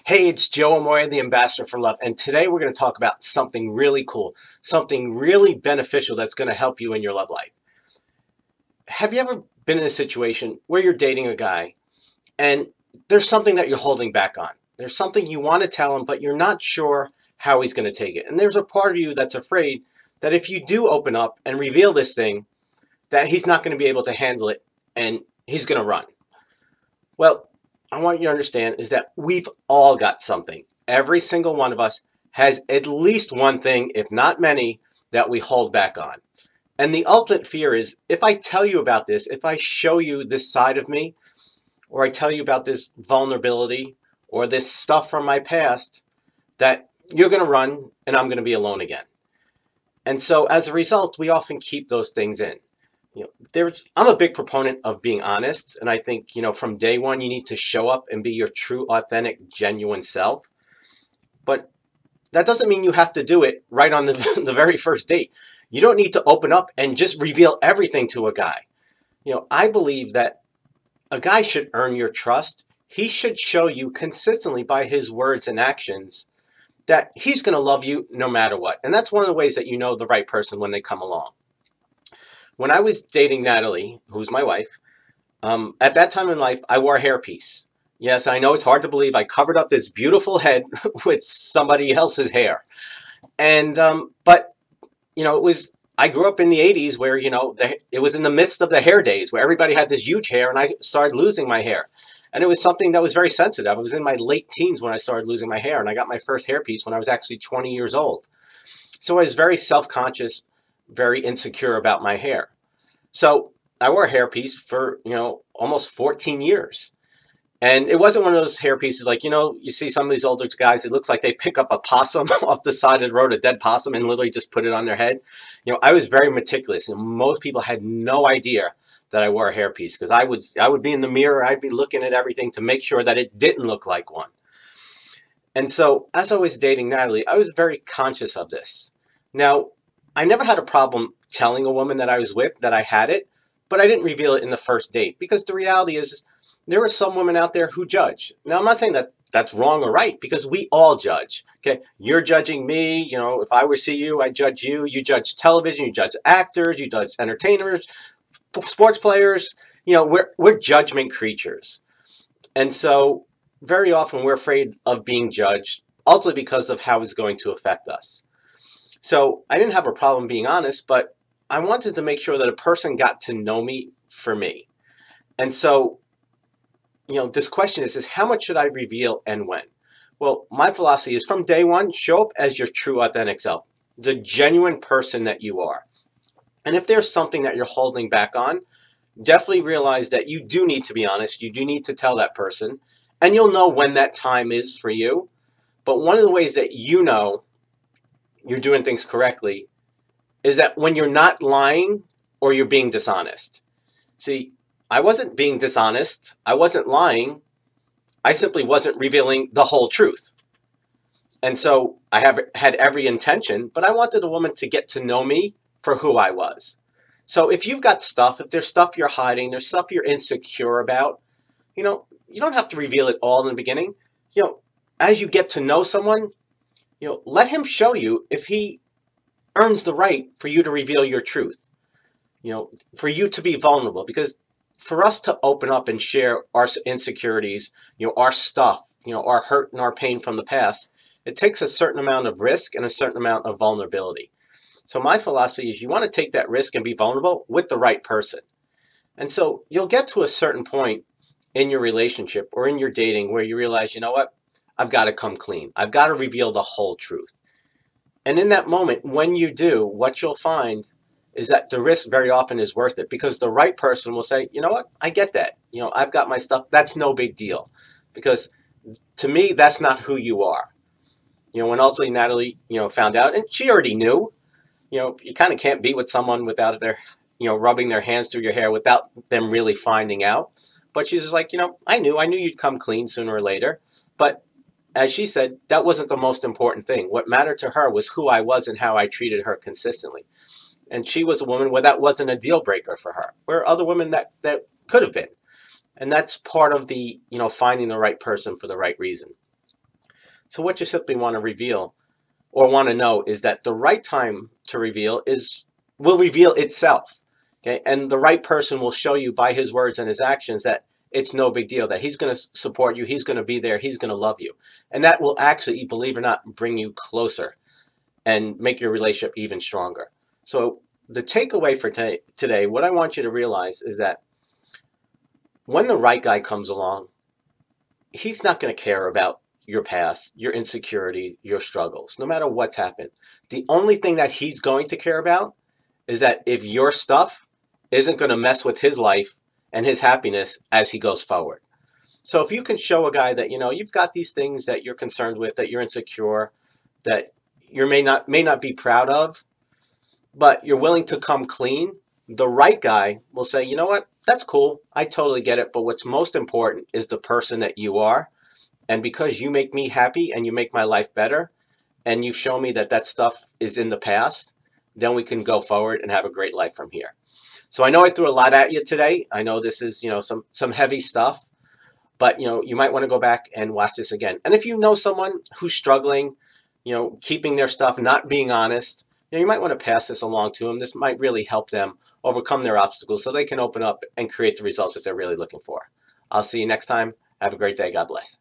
Hey, it's Joe Amoia, the Ambassador for Love, and today we're going to talk about something really cool, something really beneficial that's going to help you in your love life. Have you ever been in a situation where you're dating a guy and there's something that you're holding back on? There's something you want to tell him, but you're not sure how he's going to take it. And there's a part of you that's afraid that if you do open up and reveal this thing, that he's not going to be able to handle it and he's going to run. Well, I want you to understand is that we've all got something. Every single one of us has at least one thing, if not many, that we hold back on. And the ultimate fear is if I tell you about this, if I show you this side of me, or I tell you about this vulnerability or this stuff from my past, that you're going to run and I'm going to be alone again. And so as a result, we often keep those things in. I'm a big proponent of being honest, and I think, from day one, you need to show up and be your true, authentic, genuine self. But that doesn't mean you have to do it right on the very first date. You don't need to open up and just reveal everything to a guy. I believe that a guy should earn your trust. He should show you consistently by his words and actions that he's going to love you no matter what. And that's one of the ways that you know the right person when they come along. When I was dating Natalie, who's my wife, at that time in life, I wore a hairpiece. Yes, I know it's hard to believe. I covered up this beautiful head with somebody else's hair. And, but, I grew up in the 80s where, it was in the midst of the hair days where everybody had this huge hair and I started losing my hair. And it was something that was very sensitive. I was in my late teens when I started losing my hair, and I got my first hairpiece when I was actually 20 years old. So I was very self-conscious, very insecure about my hair. So I wore a hairpiece for, almost 14 years. And it wasn't one of those hairpieces like, you see some of these older guys, it looks like they pick up a possum off the side of the road, a dead possum, and literally just put it on their head. I was very meticulous, and most people had no idea that I wore a hairpiece because I would be in the mirror, I'd be looking at everything to make sure that it didn't look like one. And so as I was dating Natalie, I was very conscious of this. Now, I never had a problem telling a woman that I was with that I had it, but I didn't reveal it in the first date because the reality is there are some women out there who judge. Now, I'm not saying that that's wrong or right because we all judge. Okay, you're judging me. If I were to see you, I judge you. You judge television. You judge actors. You judge entertainers, sports players. We're judgment creatures, and so very often we're afraid of being judged, ultimately because of how it's going to affect us. So I didn't have a problem being honest, but I wanted to make sure that a person got to know me for me. And so, this question is how much should I reveal and when? Well, my philosophy is from day one, show up as your true authentic self, the genuine person that you are. And if there's something that you're holding back on, definitely realize that you do need to be honest. You do need to tell that person, and you'll know when that time is for you. But one of the ways that you're doing things correctly is that when you're not lying or you're being dishonest. See, I wasn't being dishonest. I wasn't lying. I simply wasn't revealing the whole truth. And so I have had every intention, but I wanted a woman to get to know me for who I was. So if you've got stuff, if there's stuff you're hiding, there's stuff you're insecure about, you don't have to reveal it all in the beginning. As you get to know someone, let him show you if he earns the right for you to reveal your truth, for you to be vulnerable. Because for us to open up and share our insecurities, our stuff, our hurt and our pain from the past, it takes a certain amount of risk and a certain amount of vulnerability. So my philosophy is you want to take that risk and be vulnerable with the right person. And so you'll get to a certain point in your relationship or in your dating where you realize, you know what? I've got to come clean. I've got to reveal the whole truth. And in that moment, when you do, what you'll find is that the risk very often is worth it because the right person will say, you know what? I get that. I've got my stuff. That's no big deal. Because to me, that's not who you are. When ultimately Natalie, found out, and she already knew, you kind of can't be with someone without their, rubbing their hands through your hair without them really finding out. But she's just like, I knew you'd come clean sooner or later. But as she said, that wasn't the most important thing. What mattered to her was who I was and how I treated her consistently. And she was a woman where that wasn't a deal breaker for her, where other women that could have been. And that's part of the, finding the right person for the right reason. So what you simply want to reveal or want to know is that the right time to reveal will reveal itself. Okay, and the right person will show you by his words and his actions that it's no big deal, that he's going to support you, he's going to be there, he's going to love you. And that will actually, believe it or not, bring you closer and make your relationship even stronger. So the takeaway for today, what I want you to realize is that when the right guy comes along, he's not going to care about your past, your insecurity, your struggles, no matter what's happened. The only thing that he's going to care about is that if your stuff isn't going to mess with his life and his happiness as he goes forward. So if you can show a guy that, you've got these things that you're concerned with, that you're insecure, that you may not be proud of, but you're willing to come clean, the right guy will say, you know what, that's cool, I totally get it, but what's most important is the person that you are. And because you make me happy and you make my life better, and you show me that that stuff is in the past, then we can go forward and have a great life from here. So I know I threw a lot at you today. I know this is, some heavy stuff, but you might want to go back and watch this again. And if you know someone who's struggling, keeping their stuff, not being honest, you might want to pass this along to them. This might really help them overcome their obstacles so they can open up and create the results that they're really looking for. I'll see you next time. Have a great day. God bless.